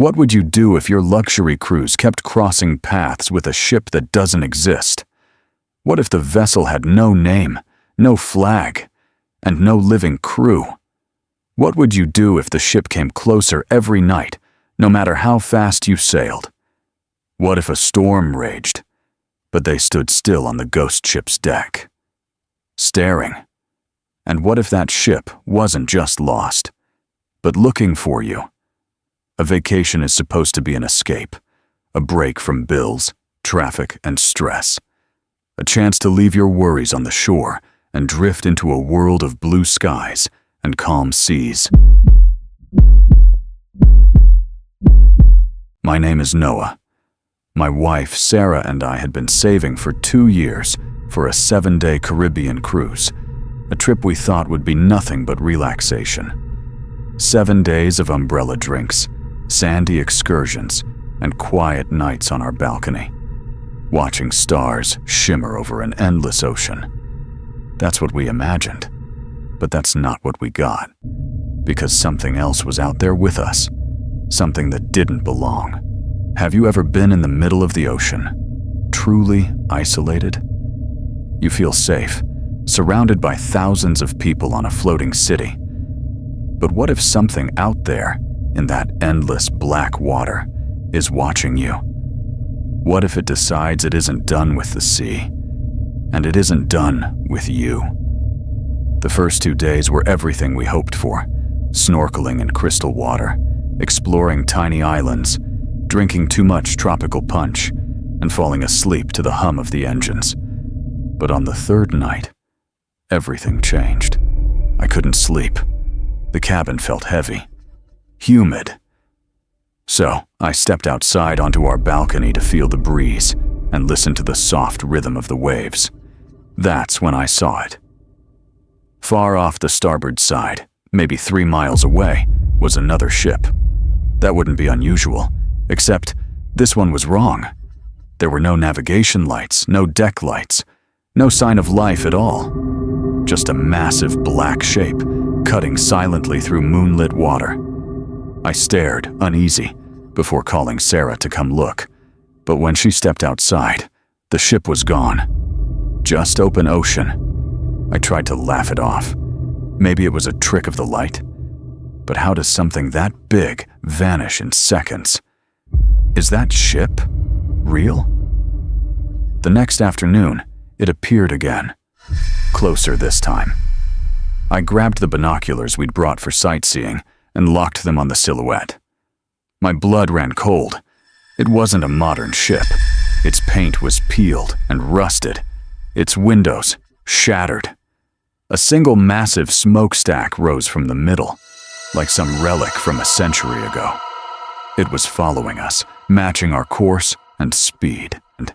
What would you do if your luxury cruise kept crossing paths with a ship that doesn't exist? What if the vessel had no name, no flag, and no living crew? What would you do if the ship came closer every night, no matter how fast you sailed? What if a storm raged, but they stood still on the ghost ship's deck, staring? And what if that ship wasn't just lost, but looking for you? A vacation is supposed to be an escape, a break from bills, traffic, and stress. A chance to leave your worries on the shore and drift into a world of blue skies and calm seas. My name is Noah. My wife, Sarah, and I had been saving for 2 years for a 7-day Caribbean cruise, a trip we thought would be nothing but relaxation. 7 days of umbrella drinks, sandy excursions, and quiet nights on our balcony, watching stars shimmer over an endless ocean. That's what we imagined, but that's not what we got, because something else was out there with us, something that didn't belong. Have you ever been in the middle of the ocean, truly isolated? You feel safe, surrounded by thousands of people on a floating city. But what if something out there, in that endless black water, is watching you? What if it decides it isn't done with the sea, and it isn't done with you? The first 2 days were everything we hoped for: snorkeling in crystal water, exploring tiny islands, drinking too much tropical punch, and falling asleep to the hum of the engines. But on the third night, everything changed. I couldn't sleep. The cabin felt heavy, humid. So I stepped outside onto our balcony to feel the breeze and listen to the soft rhythm of the waves. That's when I saw it. Far off the starboard side, maybe 3 miles away, was another ship. That wouldn't be unusual, except this one was wrong. There were no navigation lights, no deck lights, no sign of life at all. Just a massive black shape cutting silently through moonlit water. I stared, uneasy, before calling Sarah to come look. But when she stepped outside, the ship was gone. Just open ocean. I tried to laugh it off. Maybe it was a trick of the light. But how does something that big vanish in seconds? Is that ship real? The next afternoon, it appeared again. Closer this time. I grabbed the binoculars we'd brought for sightseeing and locked them on the silhouette. My blood ran cold. It wasn't a modern ship. Its paint was peeled and rusted, its windows shattered. A single massive smokestack rose from the middle, like some relic from a century ago. It was following us, matching our course and speed. And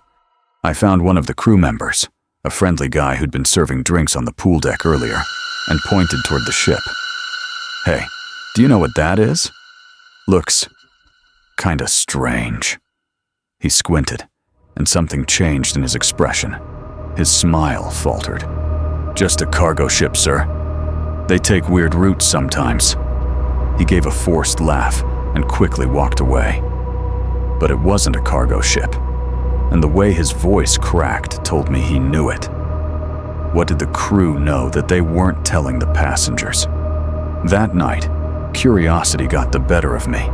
I found one of the crew members, a friendly guy who'd been serving drinks on the pool deck earlier, and pointed toward the ship. "Hey, do you know what that is? Looks kinda strange." He squinted, and something changed in his expression. His smile faltered. "Just a cargo ship, sir. They take weird routes sometimes." He gave a forced laugh and quickly walked away. But it wasn't a cargo ship, and the way his voice cracked told me he knew it. What did the crew know that they weren't telling the passengers? That night, curiosity got the better of me.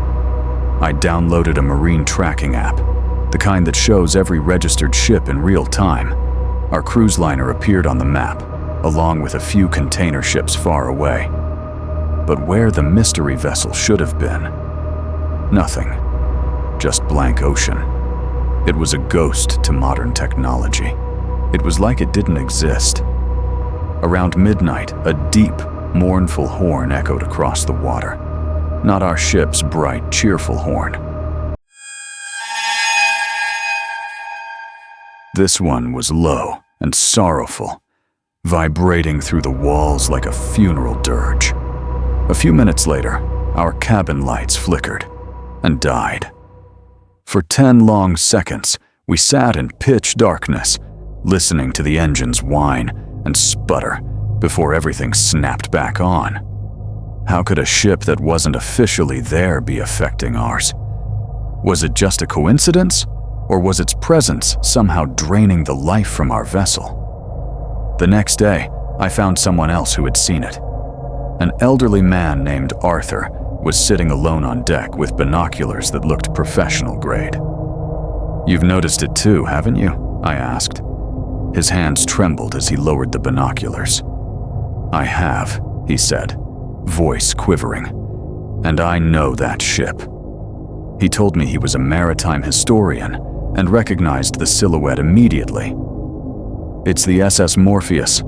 I downloaded a marine tracking app, the kind that shows every registered ship in real time. Our cruise liner appeared on the map, along with a few container ships far away. But where the mystery vessel should have been, nothing. Just blank ocean. It was a ghost to modern technology. It was like it didn't exist. Around midnight, a deep, mournful horn echoed across the water. Not our ship's bright, cheerful horn. This one was low and sorrowful, vibrating through the walls like a funeral dirge. A few minutes later, our cabin lights flickered and died. For 10 long seconds, we sat in pitch darkness, listening to the engines whine and sputter before everything snapped back on. How could a ship that wasn't officially there be affecting ours? Was it just a coincidence, or was its presence somehow draining the life from our vessel? The next day, I found someone else who had seen it. An elderly man named Arthur was sitting alone on deck with binoculars that looked professional grade. "You've noticed it too, haven't you?" I asked. His hands trembled as he lowered the binoculars. "I have," he said, voice quivering. "And I know that ship." He told me he was a maritime historian and recognized the silhouette immediately. "It's the SS Morpheus,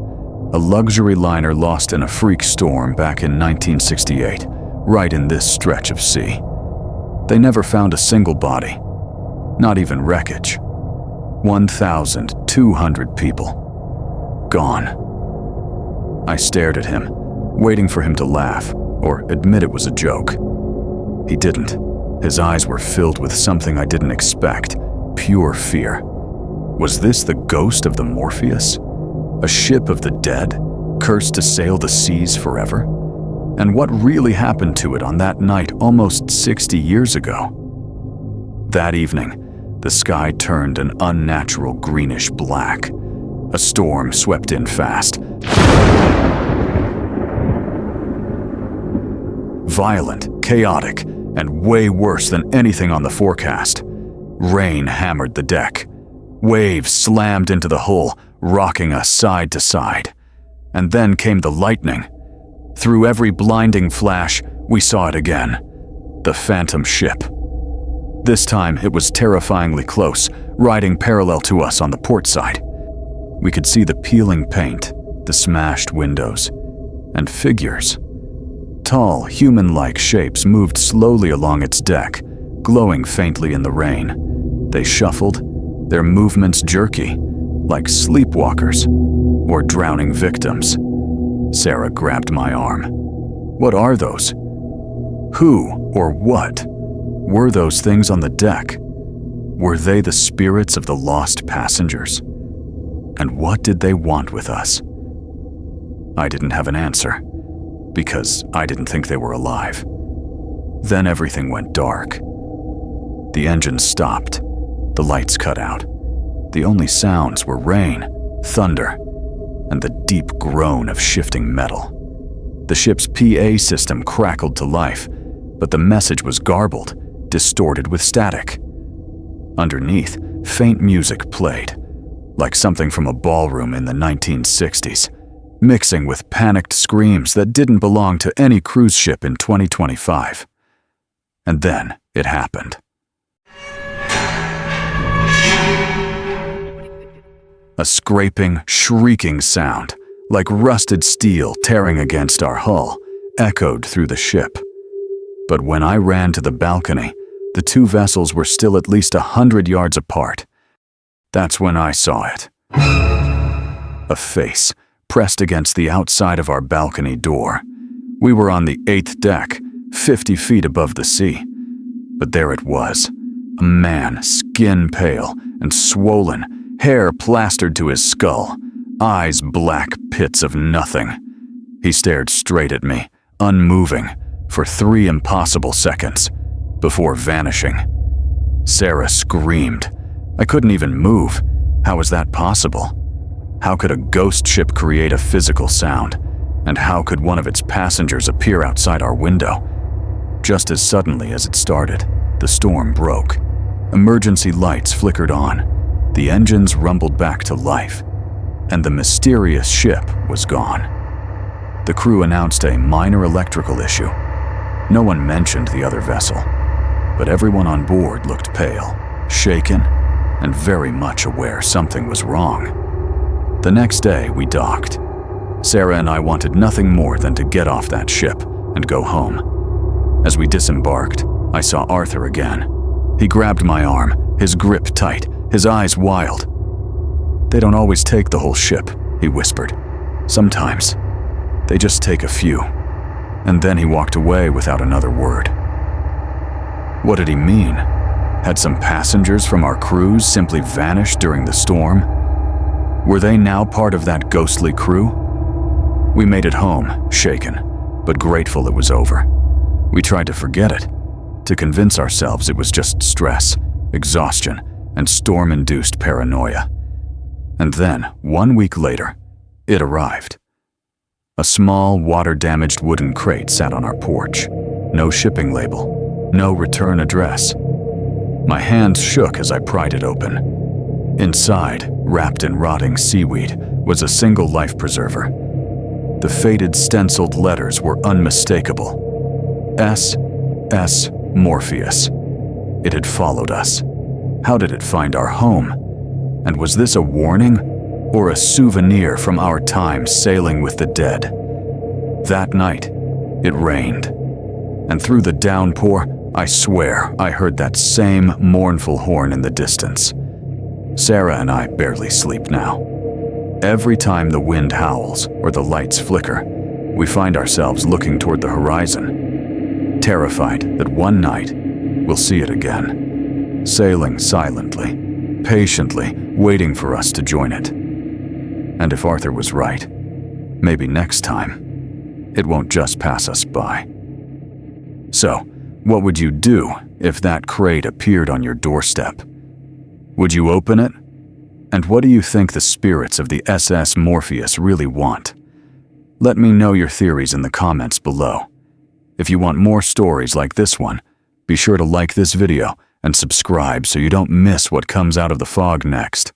a luxury liner lost in a freak storm back in 1968, right in this stretch of sea. They never found a single body, not even wreckage. 1,200 people. Gone." I stared at him, waiting for him to laugh or admit it was a joke. He didn't. His eyes were filled with something I didn't expect, pure fear. Was this the ghost of the Morpheus? A ship of the dead, cursed to sail the seas forever? And what really happened to it on that night almost 60 years ago? That evening, the sky turned an unnatural greenish black. A storm swept in fast. Violent, chaotic, and way worse than anything on the forecast. Rain hammered the deck. Waves slammed into the hull, rocking us side to side. And then came the lightning. Through every blinding flash, we saw it again. The phantom ship. This time, it was terrifyingly close, riding parallel to us on the port side. We could see the peeling paint, the smashed windows, and figures. Tall, human-like shapes moved slowly along its deck, glowing faintly in the rain. They shuffled, their movements jerky, like sleepwalkers or drowning victims. Sarah grabbed my arm. "What are those? Who or what were those things on the deck? Were they the spirits of the lost passengers? And what did they want with us?" I didn't have an answer, because I didn't think they were alive. Then everything went dark. The engines stopped. The lights cut out. The only sounds were rain, thunder, and the deep groan of shifting metal. The ship's PA system crackled to life, but the message was garbled, distorted with static. Underneath, faint music played, like something from a ballroom in the 1960s, mixing with panicked screams that didn't belong to any cruise ship in 2025. And then it happened. A scraping, shrieking sound, like rusted steel tearing against our hull, echoed through the ship. But when I ran to the balcony, the two vessels were still at least 100 yards apart. That's when I saw it. A face pressed against the outside of our balcony door. We were on the 8th deck, 50 feet above the sea. But there it was, a man, skin pale and swollen, hair plastered to his skull, eyes black pits of nothing. He stared straight at me, unmoving, for 3 impossible seconds, before vanishing. Sarah screamed. I couldn't even move. How was that possible? How could a ghost ship create a physical sound? And how could one of its passengers appear outside our window? Just as suddenly as it started, the storm broke. Emergency lights flickered on. The engines rumbled back to life, and the mysterious ship was gone. The crew announced a minor electrical issue. No one mentioned the other vessel, but everyone on board looked pale, shaken, and very much aware something was wrong. The next day, we docked. Sarah and I wanted nothing more than to get off that ship and go home. As we disembarked, I saw Arthur again. He grabbed my arm, his grip tight, his eyes wild. "They don't always take the whole ship," he whispered. "Sometimes. They just take a few." And then he walked away without another word. What did he mean? Had some passengers from our cruise simply vanished during the storm? Were they now part of that ghostly crew? We made it home, shaken, but grateful it was over. We tried to forget it, to convince ourselves it was just stress, exhaustion, and storm-induced paranoia. And then, 1 week later, it arrived. A small, water-damaged wooden crate sat on our porch. No shipping label, no return address. My hands shook as I pried it open. Inside, wrapped in rotting seaweed, was a single life preserver. The faded stenciled letters were unmistakable. SS Morpheus. It had followed us. How did it find our home? And was this a warning or a souvenir from our time sailing with the dead? That night, it rained. And through the downpour, I swear I heard that same mournful horn in the distance. Sarah and I barely sleep now. Every time the wind howls or the lights flicker, we find ourselves looking toward the horizon, terrified that one night we'll see it again, sailing silently, patiently, waiting for us to join it. And if Arthur was right, maybe next time, it won't just pass us by. So, what would you do if that crate appeared on your doorstep? Would you open it? And what do you think the spirits of the SS Morpheus really want? Let me know your theories in the comments below. If you want more stories like this one, be sure to like this video and subscribe so you don't miss what comes out of the fog next.